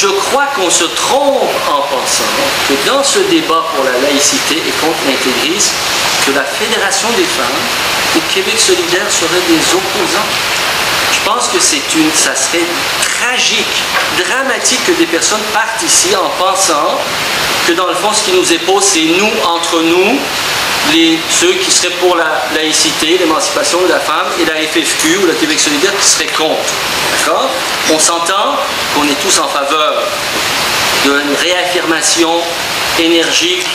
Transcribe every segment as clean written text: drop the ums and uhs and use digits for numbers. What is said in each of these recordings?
je crois qu'on se trompe en pensant que dans ce débat pour la laïcité et contre l'intégrisme, que la Fédération des femmes ou Québec solidaire seraient des opposants. Je pense que ça serait tragique, dramatique que des personnes partent ici en pensant que dans le fond, ce qui nous est posé, c'est nous, entre nous, ceux qui seraient pour la laïcité, l'émancipation de la femme, et la FFQ ou le Québec solidaire qui seraient contre. D'accord? On s'entend qu'on est tous en faveur d'une réaffirmation énergique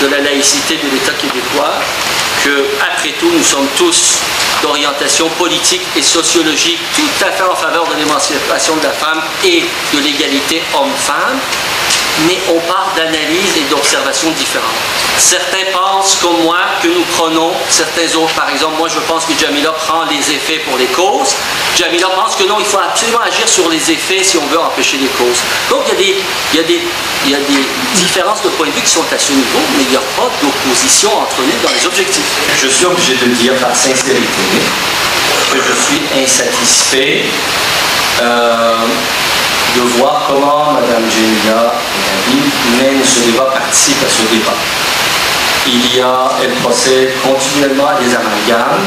de la laïcité de l'État québécois, que, après tout, nous sommes tous d'orientation politique et sociologique tout à fait en faveur de l'émancipation de la femme et de l'égalité homme-femme, mais on part d'analyses et d'observations différentes. Certains pensent comme moi que nous prenons, certains autres, par exemple, moi je pense que Jamila prend les effets pour les causes. Jamila pense que non, il faut absolument agir sur les effets si on veut empêcher les causes. Donc il y a des différences de point de vue qui sont à ce niveau, mais il n'y a pas d'opposition entre nous dans les objectifs. Je suis obligé de dire par sincérité que je suis insatisfait de voir comment Mme Jamila mène ce débat, participe à ce débat. Elle procède continuellement à des amalgames,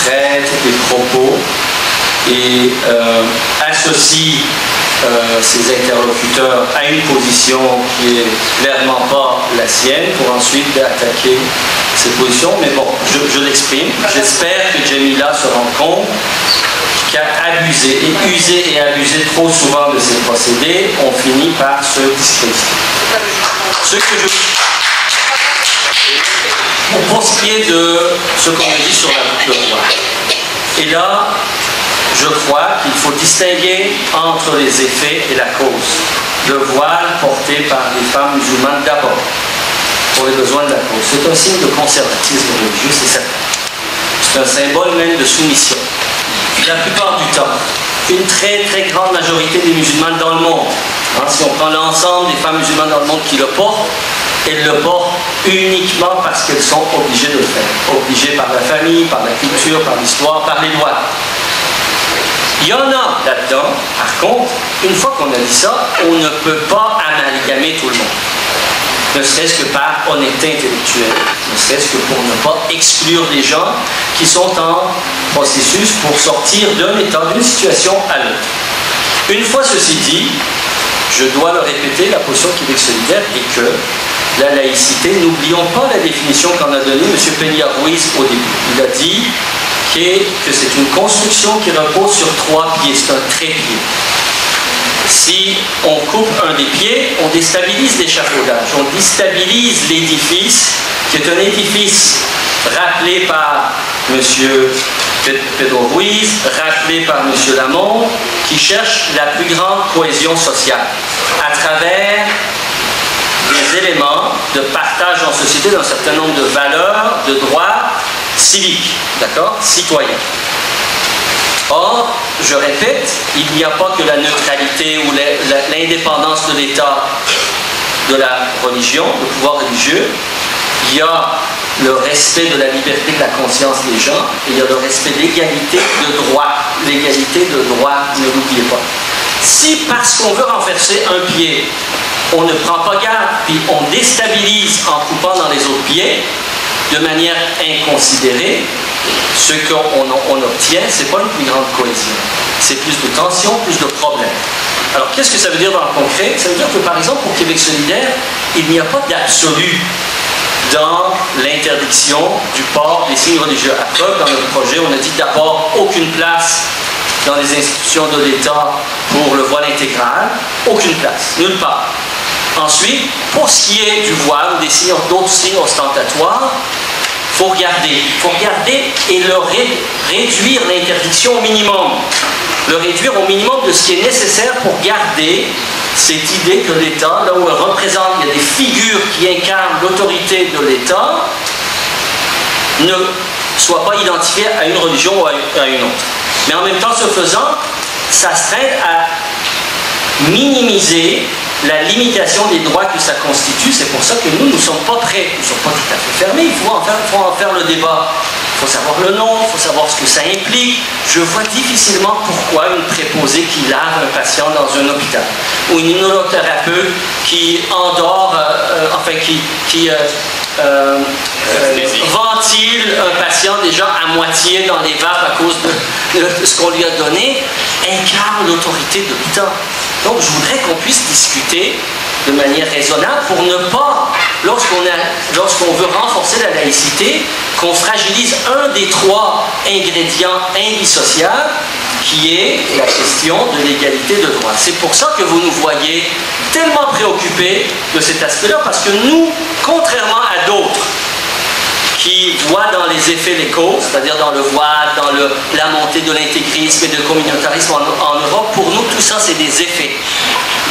prête des propos et associe ses interlocuteurs à une position qui n'est clairement pas la sienne pour ensuite attaquer ses positions. Mais bon, je l'exprime. J'espère que Jamila se rend compte qu'à abuser et user et abuser trop souvent de ces procédés, on finit par se discréditer. Ce que je... Pour ce qui est de ce qu'on a dit sur le voile. Et là, je crois qu'il faut distinguer entre les effets et la cause. Le voile porté par les femmes musulmanes d'abord, pour les besoins de la cause. C'est un signe de conservatisme religieux, c'est certain. C'est un symbole même de soumission. La plupart du temps, une très très grande majorité des musulmanes dans le monde, si on prend l'ensemble des femmes musulmanes dans le monde qui le portent, elles le portent uniquement parce qu'elles sont obligées de le faire. Obligées par la famille, par la culture, par l'histoire, par les lois. Il y en a là-dedans, par contre, une fois qu'on a dit ça, on ne peut pas amalgamer tout le monde. Ne serait-ce que par honnêteté intellectuelle, ne serait-ce que pour ne pas exclure des gens qui sont en processus pour sortir d'un état, d'une situation à l'autre. Une fois ceci dit, je dois le répéter, la position Québec solidaire est que la laïcité, n'oublions pas la définition qu'en a donnée M. Peña-Ruiz au début. Il a dit que c'est une construction qui repose sur 3 pieds, c'est un trépied. Si on coupe un des pieds, on déstabilise l'échafaudage, on déstabilise l'édifice, qui est un édifice rappelé par M. Pedro Ruiz, rappelé par M. Lamont, qui cherche la plus grande cohésion sociale à travers des éléments de partage en société d'un certain nombre de valeurs, de droits civiques, d'accord, citoyens. Or, je répète, il n'y a pas que la neutralité ou l'indépendance de l'État, de la religion, le pouvoir religieux. Il y a le respect de la liberté de la conscience des gens et il y a le respect de l'égalité de droit. L'égalité de droit, ne l'oubliez pas. Si parce qu'on veut renverser un pied, on ne prend pas garde puis on déstabilise en coupant dans les autres pieds de manière inconsidérée, ce qu'on obtient, ce n'est pas une plus grande cohésion. C'est plus de tension, plus de problèmes. Alors, qu'est-ce que ça veut dire dans le concret? Ça veut dire que, par exemple, pour Québec solidaire, il n'y a pas d'absolu dans l'interdiction du port des signes religieux. À preuve, dans notre projet, on a dit d'abord aucune place dans les institutions de l'État pour le voile intégral. Aucune place, nulle part. Ensuite, pour ce qui est du voile ou d'autres signes ostentatoires, il faut regarder et réduire l'interdiction au minimum. Le réduire au minimum de ce qui est nécessaire pour garder cette idée que l'État, là où elle représente, il y a des figures qui incarnent l'autorité de l'État, ne soient pas identifiées à une religion ou à une autre. Mais en même temps, ce faisant, ça serait à minimiser la limitation des droits que ça constitue. C'est pour ça que nous ne sommes pas prêts, nous ne sommes pas tout à fait fermés, il faut en faire le débat. faut savoir le nom, il faut savoir ce que ça implique. Je vois difficilement pourquoi une préposée qui lave un patient dans un hôpital ou une immunothérapeute qui endort, ventile un patient déjà à moitié dans les vapes à cause de ce qu'on lui a donné, incarne l'autorité de l'hôpital. Donc je voudrais qu'on puisse discuter de manière raisonnable pour ne pas, lorsqu'on veut renforcer la laïcité, qu'on fragilise un des 3 ingrédients indissociables qui est la question de l'égalité de droit. C'est pour ça que vous nous voyez tellement préoccupés de cet aspect-là, parce que nous, contrairement à d'autres qui voient dans les effets les causes, c'est-à-dire dans le voile, dans la montée de l'intégrisme et du communautarisme en Europe, pour nous, tout ça, c'est des effets.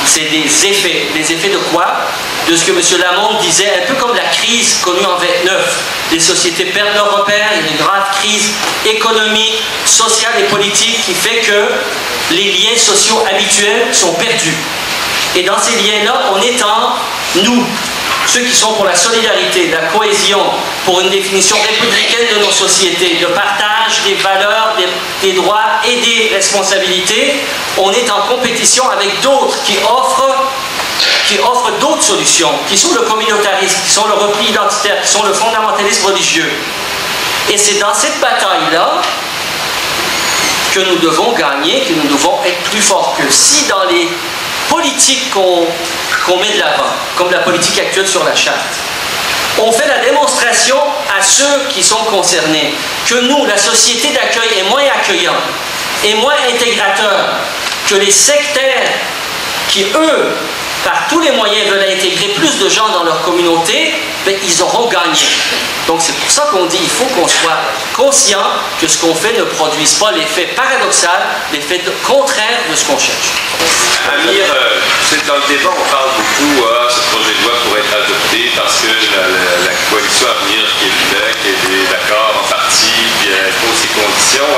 C'est des effets. Des effets de quoi? De ce que M. Lamont disait, un peu comme la crise connue en 29. Les sociétés perdent leur repère, il y a une grave crise économique, sociale et politique qui fait que les liens sociaux habituels sont perdus. Et dans ces liens-là, on étend, nous, ceux qui sont pour la solidarité, la cohésion, pour une définition républicaine de nos sociétés, de partage des valeurs, des droits et des responsabilités, on est en compétition avec d'autres qui offrent d'autres solutions, qui sont le communautarisme, qui sont le repli identitaire, qui sont le fondamentalisme religieux. Et c'est dans cette bataille-là que nous devons gagner, que nous devons être plus forts que si dans les politiques qu'on met de l'avant, comme la politique actuelle sur la charte, on fait la démonstration à ceux qui sont concernés que nous, la société d'accueil, est moins accueillante et moins intégrateur que les sectaires qui, eux, par tous les moyens veulent intégrer plus de gens dans leur communauté, ben, ils auront gagné. Donc c'est pour ça qu'on dit qu'il faut qu'on soit conscient que ce qu'on fait ne produise pas l'effet paradoxal, l'effet contraire de ce qu'on cherche. Amir, c'est dans le débat, on parle beaucoup, ce projet de loi pourrait être adopté parce que la coalition à venir qui est Québec est d'accord en partie, puis elle pose ses conditions.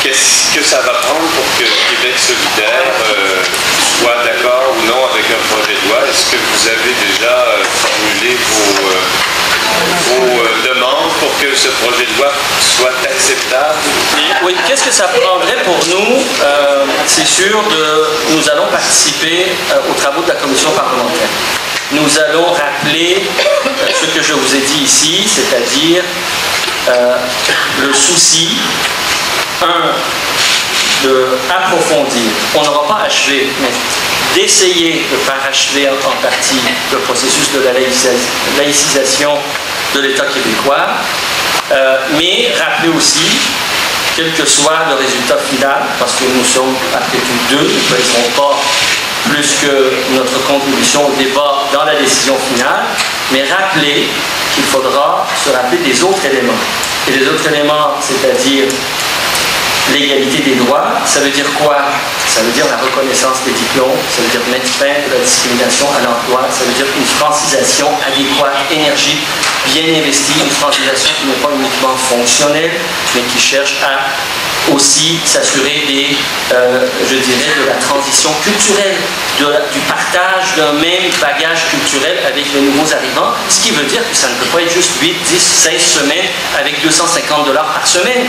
Qu'est-ce que ça va prendre pour que Québec solidaire soit d'accord ou non avec un projet de loi? Est-ce que vous avez déjà formulé vos demandes pour que ce projet de loi soit acceptable? Oui, qu'est-ce que ça prendrait pour nous? C'est sûr, nous allons participer aux travaux de la commission parlementaire. Nous allons rappeler ce que je vous ai dit ici, c'est-à-dire le souci, d'approfondir. On n'aura pas achevé, mais d'essayer de parachever en partie le processus de la laïcisation de l'État québécois, mais rappeler aussi, quel que soit le résultat final, parce que nous sommes après tout deux, nous ne pèserons pas plus que notre contribution au débat dans la décision finale, mais rappeler qu'il faudra se rappeler des autres éléments. Et les autres éléments, c'est-à-dire l'égalité des droits, ça veut dire quoi? Ça veut dire la reconnaissance des diplômes, ça veut dire mettre fin à la discrimination à l'emploi, ça veut dire une francisation adéquate, énergique, bien investie, une francisation qui n'est pas uniquement fonctionnelle, mais qui cherche à aussi s'assurer je dirais, de la transition culturelle, du partage d'un même bagage culturel avec les nouveaux arrivants, ce qui veut dire que ça ne peut pas être juste 8, 10, 16 semaines avec 250 $ par semaine.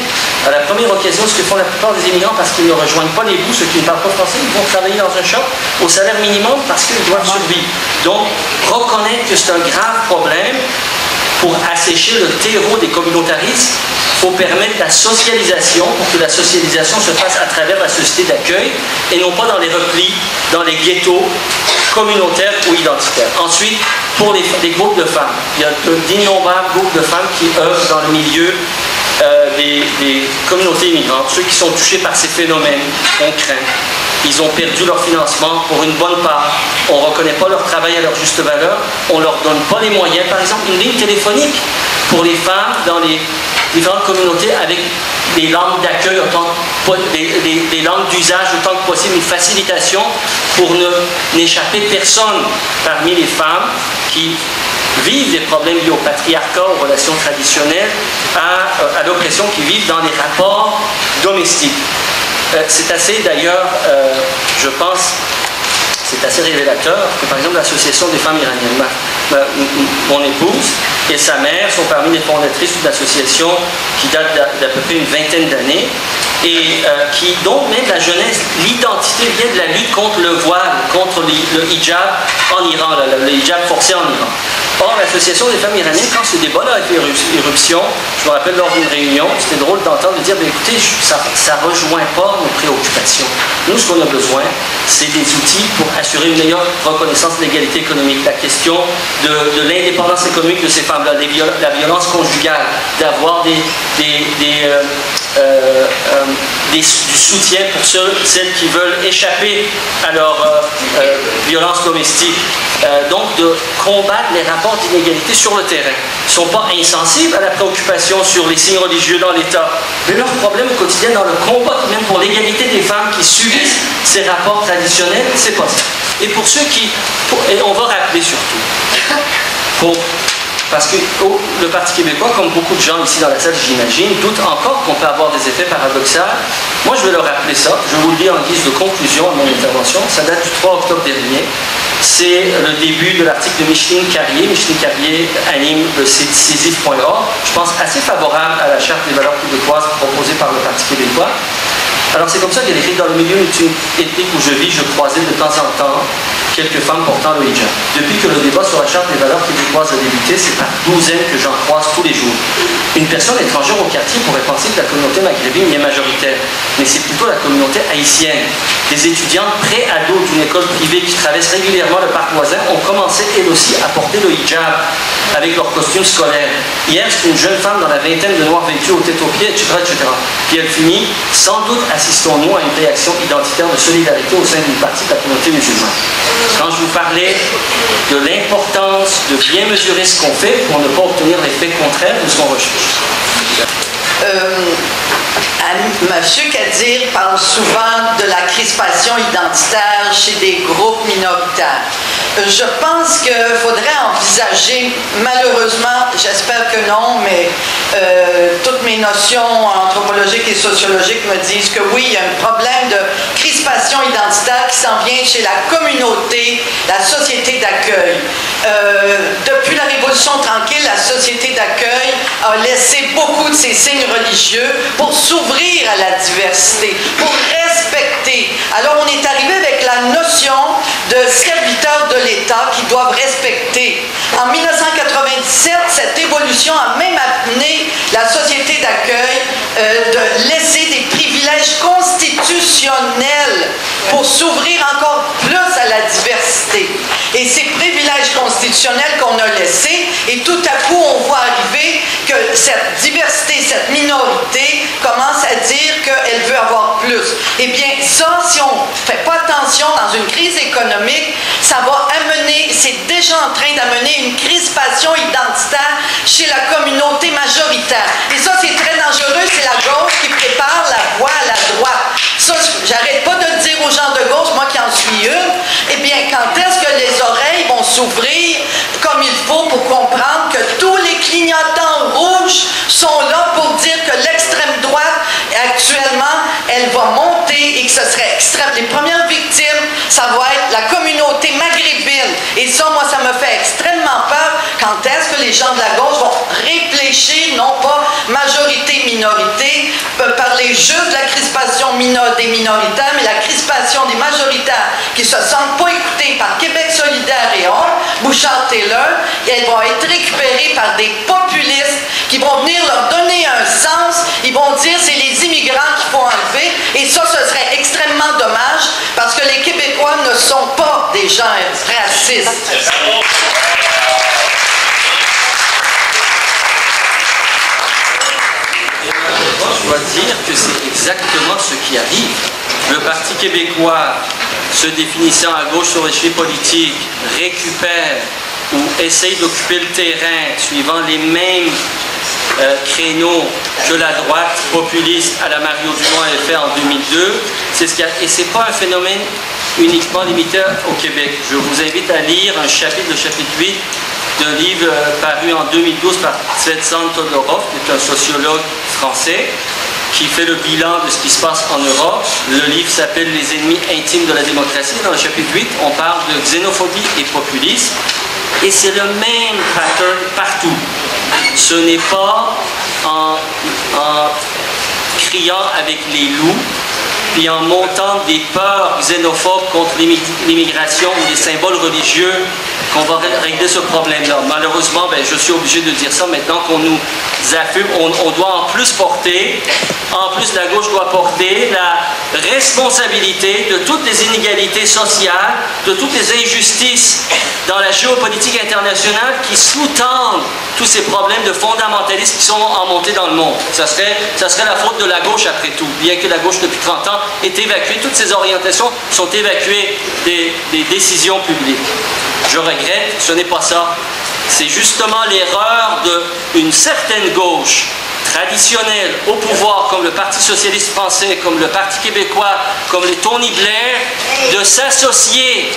À la première occasion, ce que font la plupart des immigrants, parce qu'ils ne rejoignent pas les bouts, ceux qui ne parlent pas français, ils vont travailler dans un shop au salaire minimum parce qu'ils doivent survivre. Donc, reconnaître que c'est un grave problème pour assécher le terreau des communautarismes. Il faut permettre la socialisation pour que la socialisation se fasse à travers la société d'accueil et non pas dans les replis, dans les ghettos communautaires ou identitaires. Ensuite, pour les groupes de femmes, il y a d'innombrables groupes de femmes qui œuvrent dans le milieu des communautés immigrantes, ceux qui sont touchés par ces phénomènes, on craint. Ils ont perdu leur financement pour une bonne part. On ne reconnaît pas leur travail à leur juste valeur. On ne leur donne pas les moyens. Par exemple, une ligne téléphonique pour les femmes dans les différentes communautés avec des langues d'accueil, des langues d'usage autant que possible, une facilitation pour n'échapper personne parmi les femmes qui vivent des problèmes liés au patriarcat, aux relations traditionnelles, à l'oppression, qui vivent dans les rapports domestiques. C'est assez, d'ailleurs, je pense, c'est assez révélateur que, par exemple, l'Association des femmes iraniennes mon épouse et sa mère sont parmi les fondatrices d'une association qui date d'à peu près une vingtaine d'années et dont même la jeunesse, l'identité vient de la lutte contre le voile, contre le hijab en Iran, le hijab forcé en Iran. Or, l'association des femmes iraniennes, quand ce débat-là a fait éruption, je me rappelle lors d'une réunion, c'était drôle d'entendre dire, écoutez, ça ne rejoint pas nos préoccupations. Nous, ce qu'on a besoin, c'est des outils pour assurer une meilleure reconnaissance de l'égalité économique, la question de l'indépendance économique de ces femmes-là, la violence conjugale, d'avoir du soutien pour celles qui veulent échapper à leur violence domestique. Donc, de combattre les rapports d'inégalité sur le terrain. Ils ne sont pas insensibles à la préoccupation sur les signes religieux dans l'État, mais leur problème au quotidien dans le combat même pour l'égalité des femmes qui subissent ces rapports traditionnels, c'est pas ça. Et pour ceux et on va rappeler surtout, parce que le Parti québécois, comme beaucoup de gens ici dans la salle, j'imagine, doutent encore qu'on peut avoir des effets paradoxaux. Moi, je vais leur rappeler ça. Je vous le dis en guise de conclusion à mon intervention. Ça date du 3 octobre dernier. C'est le début de l'article de Micheline Carrier. Micheline Carrier anime le site Sisyphe.org, je pense assez favorable à la Charte des valeurs québécoises proposée par le Parti québécois. Alors c'est comme ça qu'elle écrit: dans le milieu ethnique où je vis, je croisais de temps en temps quelques femmes portant le hijab. Depuis que le débat sur la Charte des valeurs québécoises a débuté, c'est par douzaines que j'en croise tous les jours. Une personne étrangère au quartier pourrait penser que la communauté maghrébine y est majoritaire, mais c'est plutôt la communauté haïtienne. Des étudiantes pré-ados d'une école privée qui traversent régulièrement le parc voisin ont commencé elles aussi à porter le hijab avec leur costume scolaire. Hier, c'est une jeune femme dans la vingtaine de noirs vêtus aux têtes aux pieds, etc., etc. Puis elle finit: sans doute assistons-nous à une réaction identitaire de solidarité au sein d'une partie de la communauté musulmane. Quand je vous parlais de l'importance de bien mesurer ce qu'on fait pour ne pas obtenir l'effet contraire de ce qu'on recherche. Monsieur Kadir parle souvent de la crispation identitaire chez des groupes minoritaires. Je pense qu'il faudrait envisager, malheureusement, j'espère que non, mais toutes mes notions anthropologiques et sociologiques me disent que oui, il y a un problème de crispation identitaire qui s'en vient chez la communauté, la société d'accueil. Depuis la Révolution tranquille, la société d'accueil a laissé beaucoup de ses signes religieux pour s'ouvrir à la diversité, pour respecter. Alors on est arrivé avec la notion de serviteurs de l'État qui doivent respecter. En 1997, cette évolution a même amené la société d'accueil de laisser des privilèges constitutionnels pour s'ouvrir encore plus à la diversité. Et ces privilèges constitutionnels qu'on a laissés, et tout à coup on voit arriver que cette diversité, cette minorité commence à dire qu'elle veut avoir plus. Eh bien ça, si on ne fait pas attention dans une crise économique, ça va amener, c'est déjà en train d'amener une crispation identitaire chez la communauté majoritaire. Et ça, c'est très dangereux, c'est la gauche qui prépare la voie à la droite. Ça, j'arrête pas de dire aux gens de gauche, moi qui en suis une, eh bien, quand est-ce que les oreilles vont s'ouvrir comme il faut pour comprendre que tous les clignotants rouges sont là pour dire que l'extrême droite, actuellement, elle va monter et que ce serait extrême. Les premières victimes, ça va être la communauté maghrébine. Et ça, moi, ça me fait extrêmement peur. Quand est-ce que les gens de la gauche vont réfléchir, non pas majorité-minorité, parler juste de la crispation des minoritaires, mais la crispation des majoritaires qui se sentent pas écoutés par Québec solidaire et autres, Bouchard-Taylor, et elles vont être récupérées par des populistes qui vont venir leur donner un sens. Ils vont dire c'est les immigrants qu'il faut enlever, et ça, ce serait extrêmement dommage parce que les Québécois ne sont pas des gens racistes. Je dois dire que c'est exactement ce qui arrive. Le Parti québécois, se définissant à gauche sur l'échelle politique, récupère ou essaye d'occuper le terrain suivant les mêmes créneaux que la droite populiste à la Mario Dumont avait fait en 2002. Et ce n'est pas un phénomène uniquement limité au Québec. Je vous invite à lire le chapitre 8 d'un livre paru en 2012 par Tsvetan Todorov, qui est un sociologue français, qui fait le bilan de ce qui se passe en Europe. Le livre s'appelle « Les ennemis intimes de la démocratie ». Dans le chapitre 8, on parle de xénophobie et populisme. Et c'est le même pattern partout. Ce n'est pas en criant avec les loups, puis en montant des peurs xénophobes contre l'immigration ou les symboles religieux qu'on va régler ce problème-là. Malheureusement, je suis obligé de dire ça maintenant qu'on nous affume. On doit en plus la gauche doit porter la responsabilité de toutes les inégalités sociales, de toutes les injustices dans la géopolitique internationale qui sous-tendent tous ces problèmes de fondamentalisme qui sont en montée dans le monde. Ça serait la faute de la gauche après tout, bien que la gauche depuis 30 ans est évacuée. Toutes ces orientations sont évacuées des décisions publiques. Je regrette, ce n'est pas ça. C'est justement l'erreur d'une certaine gauche traditionnelle au pouvoir, comme le Parti socialiste français, comme le Parti québécois, comme les Tony Blair, de s'associer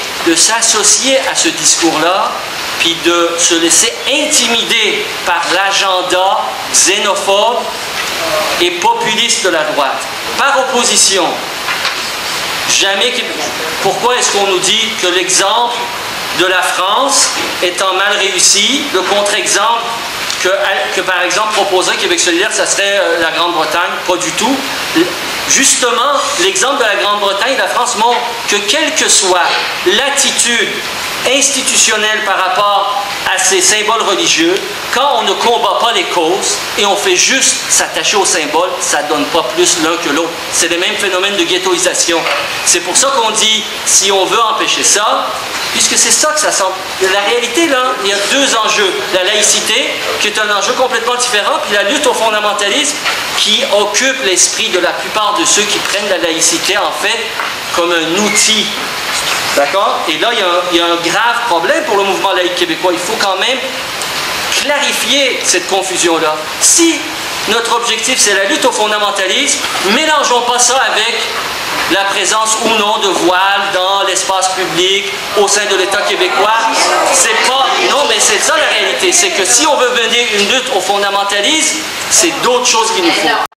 à ce discours-là, puis de se laisser intimider par l'agenda xénophobe et populiste de la droite. Par opposition, pourquoi est-ce qu'on nous dit que l'exemple de la France étant mal réussi, le contre-exemple que par exemple proposerait Québec solidaire, ça serait la Grande-Bretagne? Pas du tout. Justement, l'exemple de la Grande-Bretagne et de la France montre que quelle que soit l'attitude institutionnelle par rapport à ces symboles religieux, quand on ne combat pas les causes et on fait juste s'attacher aux symboles, ça ne donne pas plus l'un que l'autre. C'est le même phénomène de ghettoisation. C'est pour ça qu'on dit, si on veut empêcher ça, puisque c'est ça que ça semble. La réalité, là, il y a deux enjeux. La laïcité, qui est un enjeu complètement différent, puis la lutte au fondamentalisme, qui occupe l'esprit de la plupart de ceux qui prennent la laïcité, en fait, comme un outil. D'accord? Et là, il y a un grave problème pour le mouvement laïque québécois. Il faut quand même clarifier cette confusion-là. Si notre objectif, c'est la lutte au fondamentalisme, mélangeons pas ça avec la présence ou non de voiles dans l'espace public au sein de l'État québécois. C'est pas... Non, mais c'est ça la réalité. C'est que si on veut mener une lutte au fondamentalisme, c'est d'autres choses qu'il nous faut.